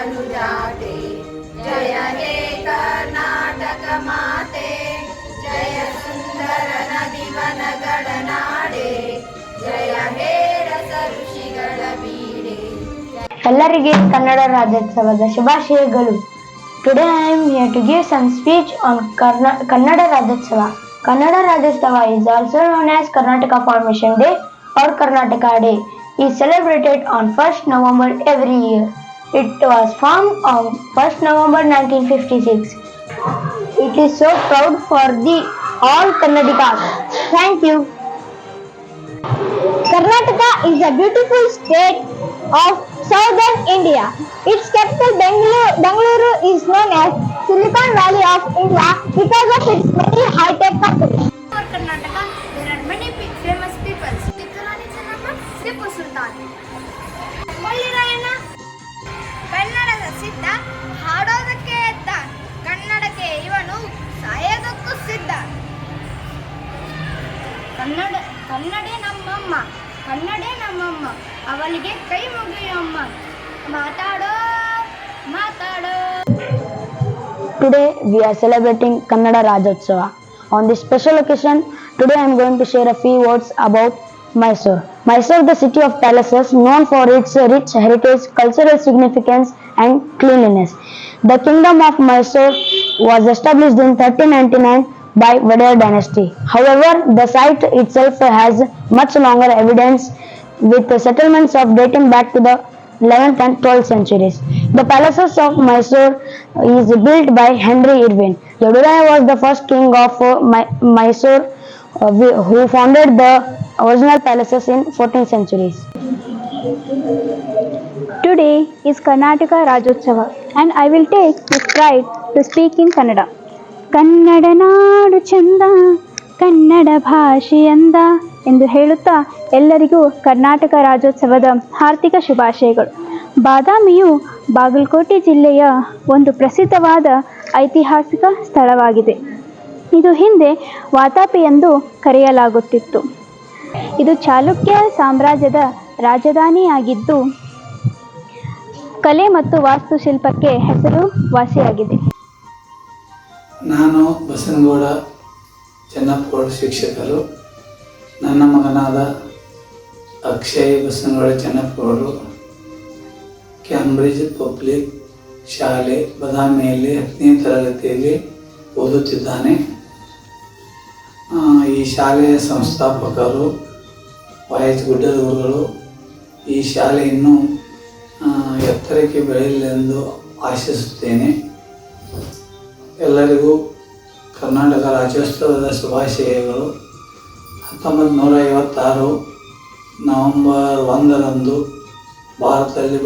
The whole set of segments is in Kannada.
अनुजाते जय हे कर्नाटक माते जय सुंदर नदिवनಗಳ ನಾಡೆ जय हे रस ಋಷಿಗಳ ಬೀಡೆ. ಎಲ್ಲರಿಗೆ ಕನ್ನಡ ರಾಜ್ಯೋತ್ಸವದ ಶುಭಾಶಯಗಳು. Today I am here to give some speech on Kannada Rajyotsava. Kannada Rajyotsava is also known as Karnataka Formation Day or Karnataka Day. It is celebrated on 1st November every year. It was formed on 1st November 1956. It is so proud for all Kannadigas. Thank you. Karnataka is a beautiful state of southern India. Its capital Bengaluru is known as Silicon Valley of India because of its many high-tech companies. For Karnataka, there are many famous people. Tirunelveli Chennamma, Tipu Sultan. Molli Rayana, ಕನ್ನಡದ ಸಿದ್ಧ, ಹಾಡೋದಕ್ಕೆ ಎದ್ದ, ಕನ್ನಡಕ್ಕೆ ಇವನು ಸಾಯೋದಕ್ಕೂ ಸಿದ್ಧ. ಕನ್ನಡೇ ನಮ್ಮಮ್ಮ, ಕನ್ನಡೇ ನಮ್ಮಮ್ಮ, ಅವಳಿಗೆ ಕೈ ಮುಗಿಯಮ್ಮ, ಮಾತಾಡೋ ಮಾತಾಡೋ. Today we are celebrating Kannada Rajyotsava. On this special occasion, today I am going to share a few words about Mysore. Mysore, the city of palaces, known for its rich heritage, cultural significance and cleanliness. The kingdom of Mysore was established in 1399 by Wadaya dynasty. However, the site itself has much longer evidence with settlements of dating back to the 11th and 12th centuries. The palaces of Mysore is built by Henry Irwin. Yaduraya was the first king of Mysore who founded the original palaces in 14th centuries. Today is Karnataka Rajyotsava and I will take this pride to speak in Kannada. Kannada ನಾಡು ಚಂದ, ಕನ್ನಡ ಭಾಷೆಯಂದ ಎಂದು ಹೇಳುತ್ತಾ ಎಲ್ಲರಿಗೂ ಕರ್ನಾಟಕ ರಾಜ್ಯೋತ್ಸವದ ಹಾರ್ದಿಕ ಶುಭಾಶಯಗಳು. ಬಾದಾಮಿಯು ಬಾಗಲಕೋಟೆ ಜಿಲ್ಲೆಯ ಒಂದು ಪ್ರಸಿದ್ಧವಾದ ಐತಿಹಾಸಿಕ ಸ್ಥಳವಾಗಿದೆ. ಇದು ಹಿಂದೆ ವಾತಾಪಿ ಎಂದು ಕರೆಯಲಾಗುತ್ತಿತ್ತು. ಇದು ಚಾಲುಕ್ಯ ಸಾಮ್ರಾಜ್ಯದ ರಾಜಧಾನಿಯಾಗಿದ್ದು ಕಲೆ ಮತ್ತು ವಾಸ್ತುಶಿಲ್ಪಕ್ಕೆ ಹೆಸರುವಾಸಿಯಾಗಿದೆ. ನಾನು ಬಸನಗೌಡ ಚೆನ್ನಪ್ಪಗೌಡ ಶಿಕ್ಷಕರು. ನನ್ನ ಮಗನಾದ ಅಕ್ಷಯ್ ಬಸನಗೌಡ ಚೆನ್ನಪ್ಪಗೌಡರು ಕ್ಯಾಂಬ್ರಿಡ್ಜ್ ಪಬ್ಲಿಕ್ ಶಾಲೆ ಬಾದಾಮಿಯಲ್ಲಿ 10ನೇ ತರಗತಿಯಲ್ಲಿ ಓದುತ್ತಿದ್ದಾನೆ. ಈ ಶಾಲೆಯ ಸಂಸ್ಥಾಪಕರು ವೈಎಸ್ ಗುಡ್ಡದವರುಗಳು. ಈ ಶಾಲೆ ಇನ್ನೂ ಎತ್ತರಕ್ಕೆ ಬೆಳೆಯಲೆಂದು ಆಶಿಸುತ್ತೇನೆ. ಎಲ್ಲರಿಗೂ ಕರ್ನಾಟಕ ರಾಜ್ಯೋತ್ಸವದ ಶುಭಾಶಯಗಳು. 1956 ನವೆಂಬರ್ 1ರಂದು ಭಾರತದಲ್ಲಿ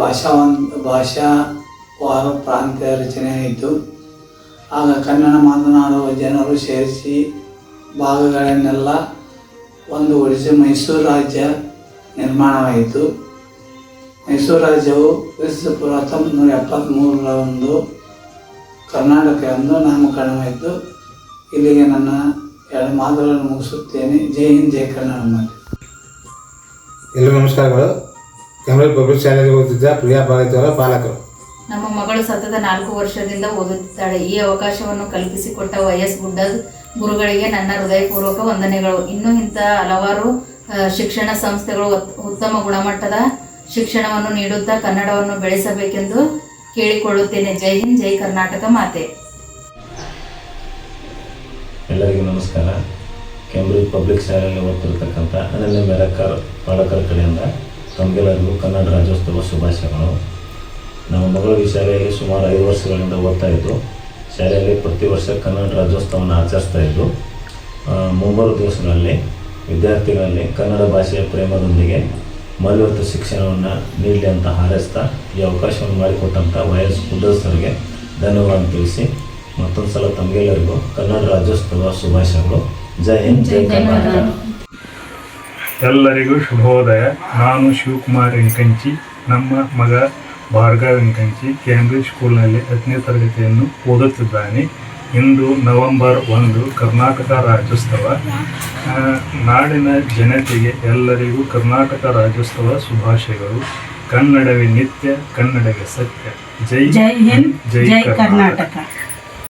ಭಾಷಾವಾರು ಪ್ರಾಂತ್ಯ ರಚನೆ ಆಯಿತು. ಆಗ ಕನ್ನಡ ಮಾತನಾಡುವ ಜನರು ಸೇರಿಸಿ ಭಾಗಗಳನ್ನೆಲ್ಲ ಒಂದುಗೂಡಿಸಿ ಮೈಸೂರು ರಾಜ್ಯ ನಿರ್ಮಾಣವಾಯಿತು. ಮೈಸೂರು ರಾಜ್ಯವು ಕ್ರಿಸ್ತಪೂರ್ವ 1973ರಂದು ಕರ್ನಾಟಕ ಎಂದು ನಾಮಕರಣವಾಯಿತು. ಇಲ್ಲಿಗೆ ನನ್ನ 2 ಮಾತುಗಳನ್ನು ಮುಗಿಸುತ್ತೇನೆ. ಜೈ ಹಿಂದ್, ಜೈ ಕರ್ನಾಟಕ ಮಾತೆ. ಎಲ್ಲರಿಗೂ ನಮಸ್ಕಾರಗಳು. ಕ್ಯಾಂಬ್ರಿಡ್ಜ್ ಪಬ್ಲಿಕ್ ಶಾಲೆಗೆ ಓದುತ್ತಿದ್ದ ಪ್ರಿಯಾ ಭಾರತಿಯವರ ಪಾಲಕರು. ನಮ್ಮ ಮಗಳು ಸತತ 4 ವರ್ಷದಿಂದ ಓದುತ್ತಿದ್ದಾಳೆ. ಈ ಅವಕಾಶವನ್ನು ಕಲ್ಪಿಸಿಕೊಟ್ಟ ವೈಎಸ್ ಗುಡ್ಡದ ಗುರುಗಳಿಗೆ ನನ್ನ ಹೃದಯಪೂರ್ವಕ ವಂದನೆಗಳು. ಇನ್ನೂ ಇಂಥ ಹಲವಾರು ಶಿಕ್ಷಣ ಸಂಸ್ಥೆಗಳು ಉತ್ತಮ ಗುಣಮಟ್ಟದ ಶಿಕ್ಷಣವನ್ನು ನೀಡುತ್ತಾ ಕನ್ನಡವನ್ನು ಬೆಳೆಸಬೇಕೆಂದು ಕೇಳಿಕೊಳ್ಳುತ್ತೇನೆ. ಜೈ ಹಿಂದ್, ಜೈ ಕರ್ನಾಟಕ ಮಾತೆ. ಎಲ್ಲರಿಗೂ ನಮಸ್ಕಾರ. ಕ್ಯಾಂಬ್ರಿಡ್ಜ್ ಪಬ್ಲಿಕ್ ಶಾಲೆಯಲ್ಲಿ ಓದ್ತಿರ್ತಕ್ಕಂಥ ಅನನ್ಯ ಮೇರಕರ್ ಪಾಲಕರ ಕಡೆಯಿಂದ ತಮಗೆಲ್ಲರಿಗೂ ಕನ್ನಡ ರಾಜ್ಯೋತ್ಸವ ಶುಭಾಶಯಗಳು. ನಮ್ಮ ಮಗಳು ಈ ಶಾಲೆಯಲ್ಲಿ ಸುಮಾರು 5 ವರ್ಷಗಳಿಂದ ಓದ್ತಾ ಇದ್ದು, ಶಾಲೆಯಲ್ಲಿ ಪ್ರತಿ ವರ್ಷ ಕನ್ನಡ ರಾಜ್ಯೋತ್ಸವವನ್ನು ಆಚರಿಸ್ತಾ ಇದ್ದು, ಮುಂಬರುವ ದಿವಸಗಳಲ್ಲಿ ವಿದ್ಯಾರ್ಥಿಗಳಲ್ಲಿ ಕನ್ನಡ ಭಾಷೆಯ ಪ್ರೇಮದೊಂದಿಗೆ ಮೌಲ್ಯಯುತ ಶಿಕ್ಷಣವನ್ನು ನೀಡಲಿ ಅಂತ ಹಾರೈಸ್ತಾ ಈ ಅವಕಾಶವನ್ನು ಮಾಡಿಕೊಟ್ಟಂಥ ವೈಎಸ್ ಗುಡ್ಡದ ಸರ್ಗೆ ಧನ್ಯವಾದ ತಿಳಿಸಿ ಮತ್ತೊಂದು ಸಲ ತಮಗೆಲ್ಲರಿಗೂ ಕನ್ನಡ ರಾಜ್ಯೋತ್ಸವ ಶುಭಾಶಯಗಳು. ಜೈ ಹಿಂದ್, ಜೈ ಕರ್ನಾಟಕ. ಎಲ್ಲರಿಗೂ ಶುಭೋದಯ. ನಾನು ಶಿವಕುಮಾರ್ ಎಂಕಂಚಿ. ನಮ್ಮ ಮಗ ಭಾರ್ಗವ್ ಎಂಕಂಚಿ ಕ್ಯಾಂಬ್ರಿಡ್ಜ್ ಸ್ಕೂಲ್ನಲ್ಲಿ 10ನೇ ತರಗತಿಯನ್ನು ಓದುತ್ತಿದ್ದಾನೆ. ಇಂದು ನವೆಂಬರ್ 1 ಕರ್ನಾಟಕ ರಾಜ್ಯೋತ್ಸವ. ನಾಡಿನ ಜನತೆಗೆ ಎಲ್ಲರಿಗೂ ಕರ್ನಾಟಕ ರಾಜ್ಯೋತ್ಸವ ಶುಭಾಶಯಗಳು. ಕನ್ನಡವೇ ನಿತ್ಯ, ಕನ್ನಡವೇ ಸತ್ಯ. ಜೈ ಜೈ ಹಿಂದ್, ಜೈ ಕರ್ನಾಟಕ. ಕರ್ನಾಟಕ.